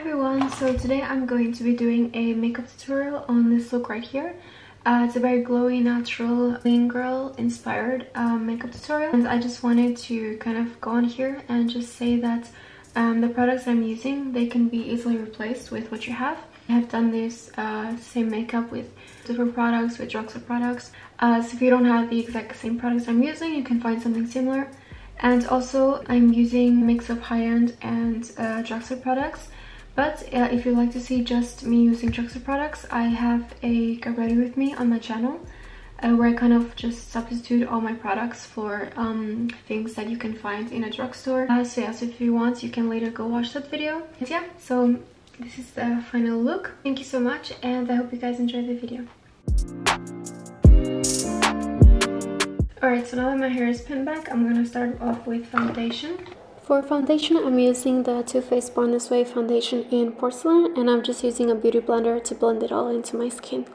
everyone, so today I'm going to be doing a makeup tutorial on this look right here. It's a very glowy, natural, clean girl inspired makeup tutorial, and I just wanted to kind of go on here and just say that the products I'm using, they can be easily replaced with what you have. I have done this same makeup with different products, with Xoxo products, so if you don't have the exact same products I'm using, you can find something similar. And also I'm using a mix of high-end and Xoxo products. But if you'd like to see just me using Xoxo products, I have a get ready with me on my channel where I kind of just substitute all my products for things that you can find in a drugstore. So yes, if you want, you can later go watch that video. And yeah, so this is the final look. Thank you so much, and I hope you guys enjoyed the video. Alright, so now that my hair is pinned back, I'm gonna start off with foundation. For foundation, I'm using the Too Faced Born This Way foundation in porcelain, and I'm just using a beauty blender to blend it all into my skin.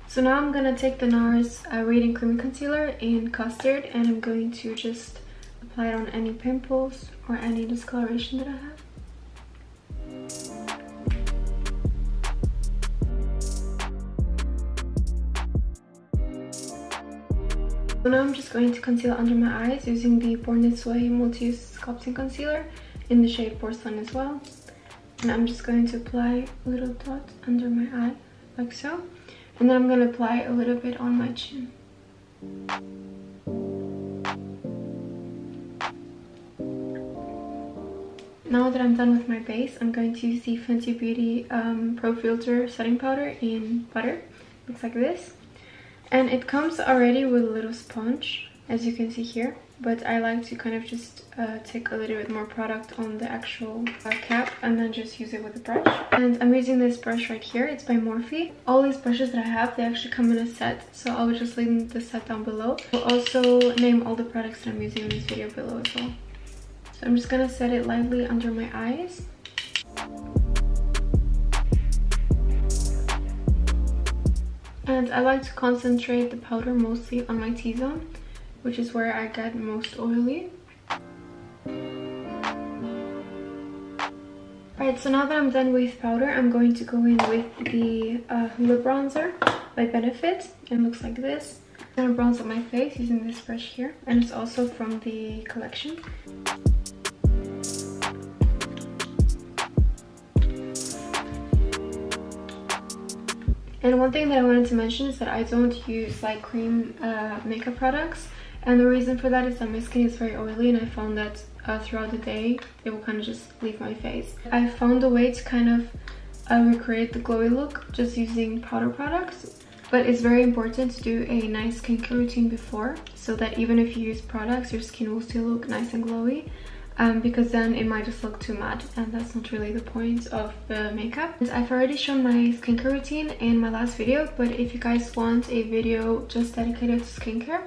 So now I'm gonna take the NARS Radiant Creamy Concealer in Custard, and I'm going to just apply it on any pimples or any discoloration that I have. So now I'm just going to conceal under my eyes using the Born This Way Multi-Use Sculpting Concealer in the shade Porcelain as well. And I'm just going to apply a little dot under my eye, like so. And then I'm going to apply a little bit on my chin. Now that I'm done with my base, I'm going to use the Fenty Beauty Pro Filter Setting Powder in Butter. Looks like this. And it comes already with a little sponge, as you can see here, but I like to kind of just take a little bit more product on the actual cap and then just use it with a brush. And I'm using this brush right here. It's by Morphe. All these brushes that I have, they actually come in a set, so I will just link the set down below. I'll also name all the products that I'm using in this video below as well. So I'm just gonna set it lightly under my eyes. And I like to concentrate the powder mostly on my T-zone, which is where I get most oily. Alright, so now that I'm done with powder, I'm going to go in with the lip bronzer by Benefit. It looks like this. I'm gonna bronze up my face using this brush here, and it's also from the collection. And one thing that I wanted to mention is that I don't use like cream makeup products, and the reason for that is that my skin is very oily, and I found that throughout the day it will kind of just leave my face. I found a way to kind of recreate the glowy look just using powder products, but it's very important to do a nice skincare routine before, so that even if you use products, your skin will still look nice and glowy. Because then it might just look too matte, and that's not really the point of the makeup. And I've already shown my skincare routine in my last video, but if you guys want a video just dedicated to skincare,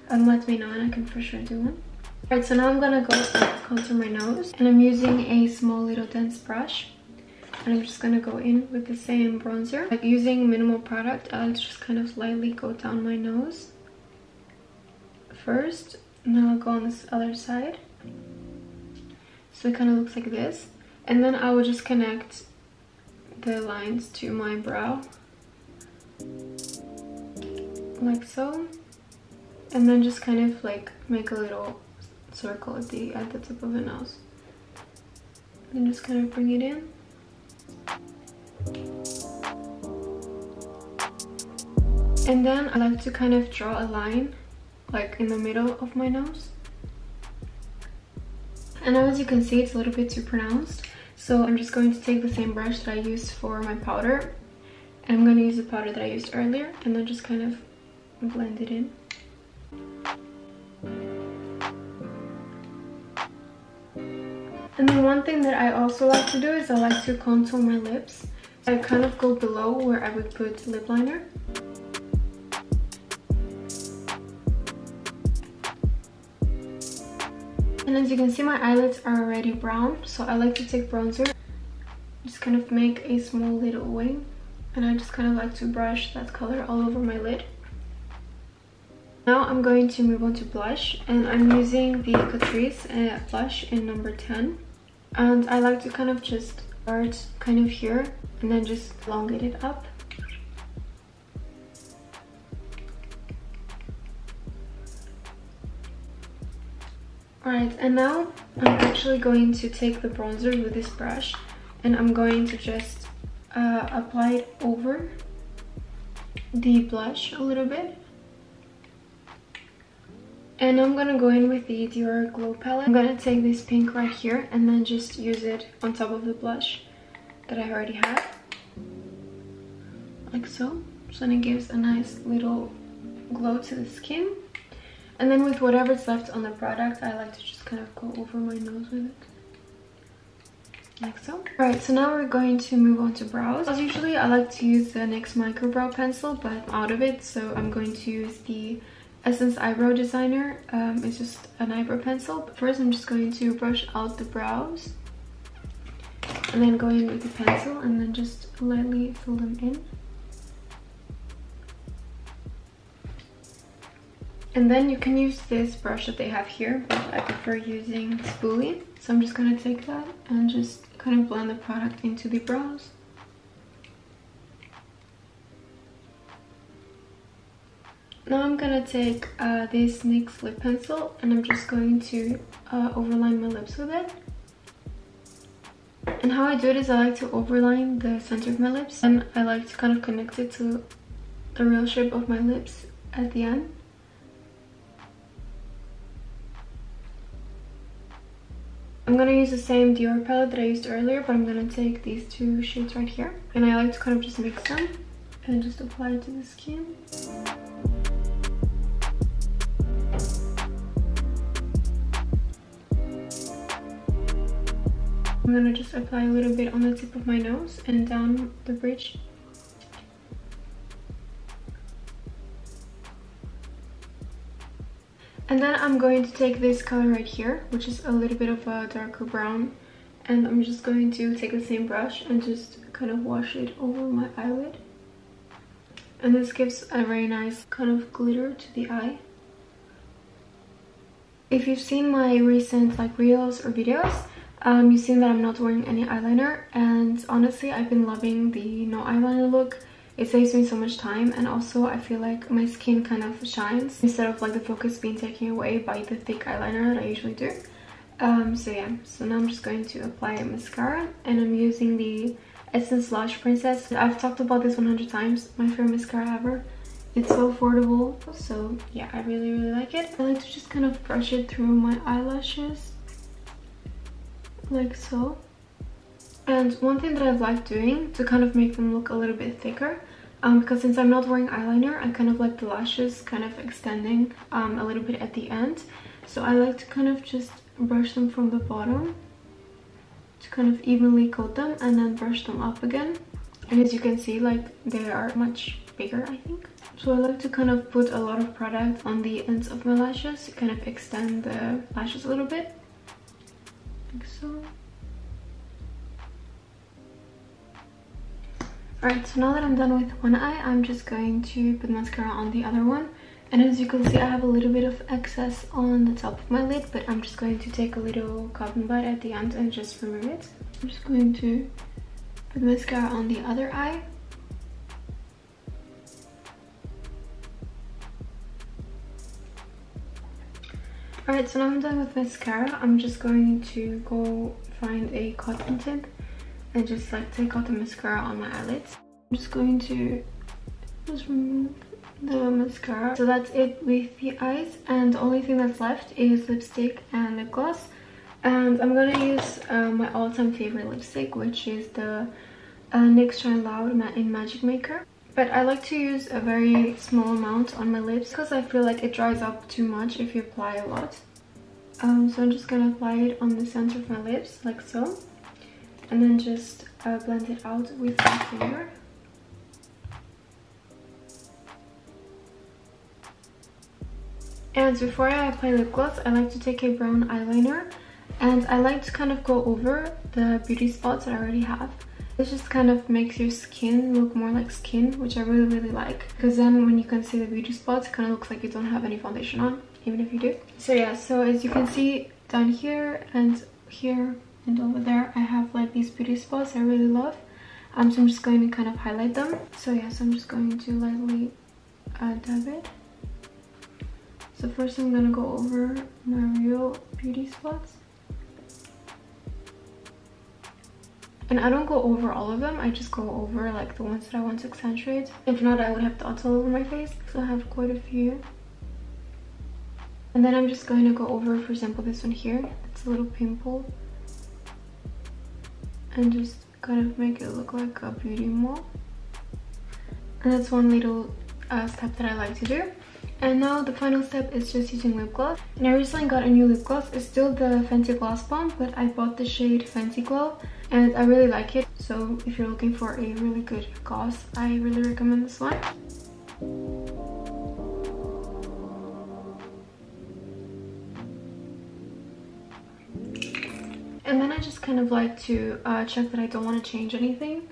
let me know and I can for sure do one. Alright, so now I'm gonna go contour my nose, and I'm using a small little dense brush, and I'm just gonna go in with the same bronzer. Like using minimal product, I'll just kind of lightly go down my nose first, and then I'll go on this other side. So it kind of looks like this, and then I will just connect the lines to my brow like so, and then just kind of like make a little circle at the tip of the nose, and just kind of bring it in. And then I like to kind of draw a line like in the middle of my nose. And now as you can see, it's a little bit too pronounced, so I'm just going to take the same brush that I used for my powder, and I'm going to use the powder that I used earlier, and then just kind of blend it in. And then one thing that I also like to do is I like to contour my lips. I kind of go below where I would put lip liner. And as you can see, my eyelids are already brown, so I like to take bronzer, just kind of make a small little wing, and I just kind of like to brush that color all over my lid. Now I'm going to move on to blush, and I'm using the Catrice blush in number 10. And I like to kind of just start kind of here and then just elongate it up. Alright, and now I'm actually going to take the bronzer with this brush and I'm going to just apply it over the blush a little bit. And I'm gonna go in with the Dior Glow palette. I'm gonna take this pink right here and then just use it on top of the blush that I already have. Like so. So then it gives a nice little glow to the skin. And then with whatever's left on the product, I like to just kind of go over my nose with it. Like so. Alright, so now we're going to move on to brows. As usually, I like to use the NYX Micro Brow Pencil, but I'm out of it, so I'm going to use the Essence Eyebrow Designer. It's just an eyebrow pencil. But first, I'm just going to brush out the brows. And then go in with the pencil and then just lightly fill them in. And then you can use this brush that they have here, but I prefer using spoolie. So I'm just going to take that and just kind of blend the product into the brows. Now I'm going to take this NYX lip pencil and I'm just going to overline my lips with it. And how I do it is I like to overline the center of my lips and I like to kind of connect it to the real shape of my lips at the end. I'm going to use the same Dior palette that I used earlier, but I'm going to take these two shades right here. And I like to kind of just mix them and just apply it to the skin. I'm going to just apply a little bit on the tip of my nose and down the bridge. And then I'm going to take this color right here, which is a little bit of a darker brown, and I'm just going to take the same brush and just kind of wash it over my eyelid. And this gives a very nice kind of glitter to the eye. If you've seen my recent reels or videos, you've seen that I'm not wearing any eyeliner, and honestly I've been loving the no eyeliner look. It saves me so much time, and also I feel like my skin kind of shines instead of the focus being taken away by the thick eyeliner that I usually do. So yeah, so now I'm just going to apply a mascara, and I'm using the Essence Lash Princess. I've talked about this 100 times, my favorite mascara ever. It's so affordable, so yeah, I really like it. I like to just kind of brush it through my eyelashes, like so. And one thing that I've liked doing to kind of make them look a little bit thicker, because since I'm not wearing eyeliner, I kind of like the lashes kind of extending a little bit at the end. So I like to kind of just brush them from the bottom to kind of evenly coat them and then brush them up again. And as you can see, they are much bigger, I think. So I like to kind of put a lot of product on the ends of my lashes to kind of extend the lashes a little bit, like so. Alright, so now that I'm done with one eye, I'm just going to put mascara on the other one. And as you can see, I have a little bit of excess on the top of my lid, but I'm just going to take a little cotton bud at the end and just remove it. I'm just going to put mascara on the other eye. Alright, so now I'm done with mascara. I'm just going to go find a cotton tip and just take out the mascara on my eyelids. I'm just going to just remove the mascara. So that's it with the eyes, and the only thing that's left is lipstick and lip gloss. And I'm gonna use my all-time favorite lipstick, which is the NYX Shine Loud in Magic Maker. But I like to use a very small amount on my lips because I feel like it dries up too much if you apply a lot. So I'm just gonna apply it on the center of my lips, like so. And then just blend it out with my finger. And before I apply lip gloss, I like to take a brown eyeliner. And I like to kind of go over the beauty spots that I already have. This just kind of makes your skin look more like skin, which I really like. Because then when you can see the beauty spots, it kind of looks like you don't have any foundation on, even if you do. So yeah, so as you can see down here and here, and over there I have like these beauty spots I really love. So I'm just going to kind of highlight them. So yeah, so I'm just going to lightly dab it. So first I'm gonna go over my real beauty spots. And I don't go over all of them, I just go over like the ones that I want to accentuate. If not, I would have dots all over my face. So I have quite a few. And then I'm just going to go over, for example, this one here. It's a little pimple. And just kind of make it look like a beauty mole. And that's one little step that I like to do. And now the final step is just using lip gloss. And I recently got a new lip gloss. It's still the Fenty Gloss Bomb, but I bought the shade Fenty Glow. And I really like it. So if you're looking for a really good gloss, I really recommend this one. And then I just kind of like to check that I don't want to change anything.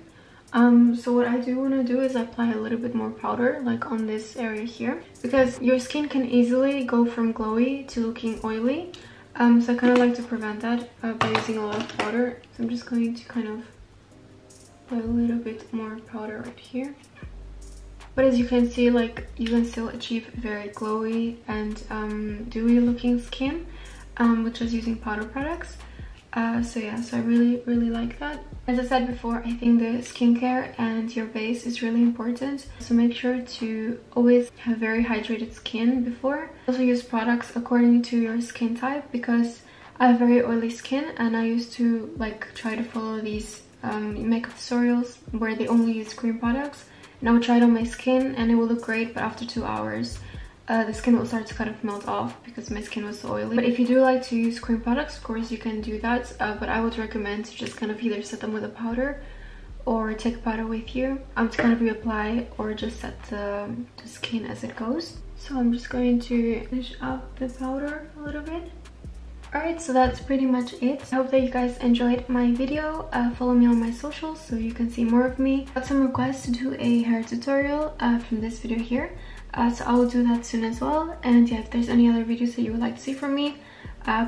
So what I do want to do is apply a little bit more powder, like on this area here, because your skin can easily go from glowy to looking oily. So I kind of like to prevent that by using a lot of powder. So I'm just going to kind of apply a little bit more powder right here. But as you can see, like you can still achieve very glowy and dewy looking skin with just using powder products. So yeah, so I really like that. As I said before, I think the skincare and your base is really important. So make sure to always have very hydrated skin before. Also use products according to your skin type, because I have very oily skin and I used to like try to follow these makeup tutorials where they only use cream products. And I would try it on my skin and it will look great, but after 2 hours the skin will start to kind of melt off because my skin was so oily. But if you do like to use cream products, of course you can do that, but I would recommend to just kind of either set them with a powder or take powder with you to kind of reapply, or just set the skin as it goes. So I'm just going to finish up the powder a little bit. Alright, so that's pretty much it. I hope that you guys enjoyed my video. Follow me on my socials so you can see more of me. I got some requests to do a hair tutorial from this video here. So I will do that soon as well. And yeah, if there's any other videos that you would like to see from me,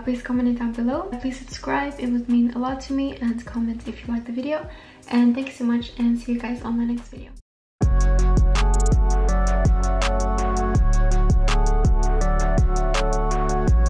please comment it down below. Please subscribe, it would mean a lot to me, and comment if you like the video. And thank you so much, and see you guys on my next video.